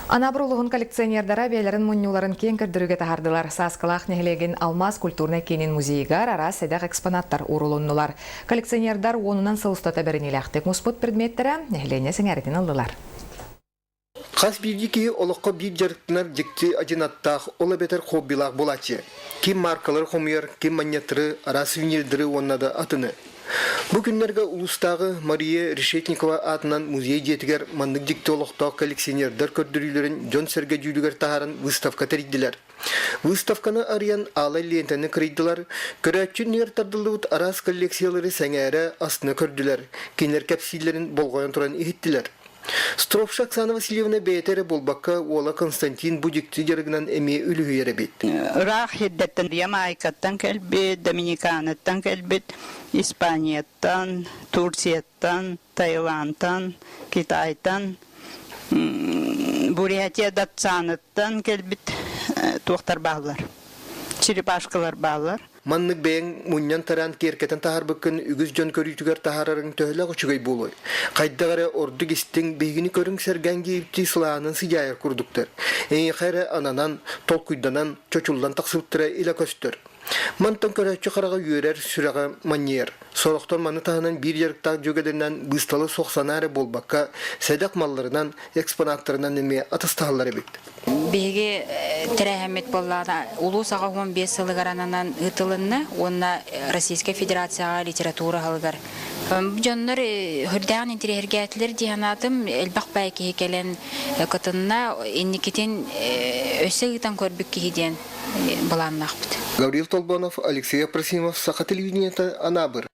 Анабрулугун коллекционердара бәйләрен муннуларын кең кірдіруге тахардылар. Саскалах нехлеген Алмаз культурный кенин музейгар ара седак экспонаттар урулуннулар. Коллекционердар онунан сылыстата беренеләхтек муспут предметтері нехлене сеңәретін алдылар. Қас бирдики олыққа бир жарықтынар жекте ажинаттақ ола бетер хоббилақ болачы. Кем маркалар хомер, кем маньятры, ара сувенирдері оннады атыны. Бұл күнлерге улустағы Мария Решетникова атынан музей жетігер мандық жекте олықтағы коллекционердар көрдірілерін Джон Серге жүлігер тағарын выставка тәрейділер. Выставканы ариян алай лентені кірейділер, көрәтчін нертардылығыт арас коллекциялары сәңәрі астына көрділер, кенер кәпсилерін болғайын тұран ехеттілер. Стропша Оксана Васильевна бәйтері болбаққа ола Константин Будикті жерігінен әме үлігі еребет. Рах хеддеттен Ямайкаттан кәлбет, Доминиканаттан кәлбет, Испанияттан, Турцияттан, Таиландтан, Китайтан, Бурятия датсанаттан кәлбет туқтар бағылар. Черепашкалар бағылар. Маннык бәйін мұньян таран керкетін тахар бүкін үгіз жон көрүйтігер тахарарын төхілі құчығай болой. Қайдағары орды кестің бейгіні көрің сәрген кейіпті сылағының сыйайыр күрдіктір. Әйін қайры ананан, толкуйданан, чочулдан тақсылттыра илі көстір. Мантан көрәтші қараға үйерер сүрәға маньер. Сорықтан маны тағынан бір еріктақ жөгедерінен бұсталы соқсанары болбаққа сәдәк малларынан, экспонаттарынан неме атыстағылары бет. Беге тәрәхәмет боллада улу саға 15 сылығаранынан ұтылынны, онна Российская Федерацияға литература ғалығар. Жонлар хүрдәғын интерергәтлер дейанатым әлбақ бәйкі хекелен қытынна енникетен өсі ғытан көрбік кейден баланнақ бұд. Гаврил Толбанов, Алексей Просимов, Саха телевидениета, Анабыр.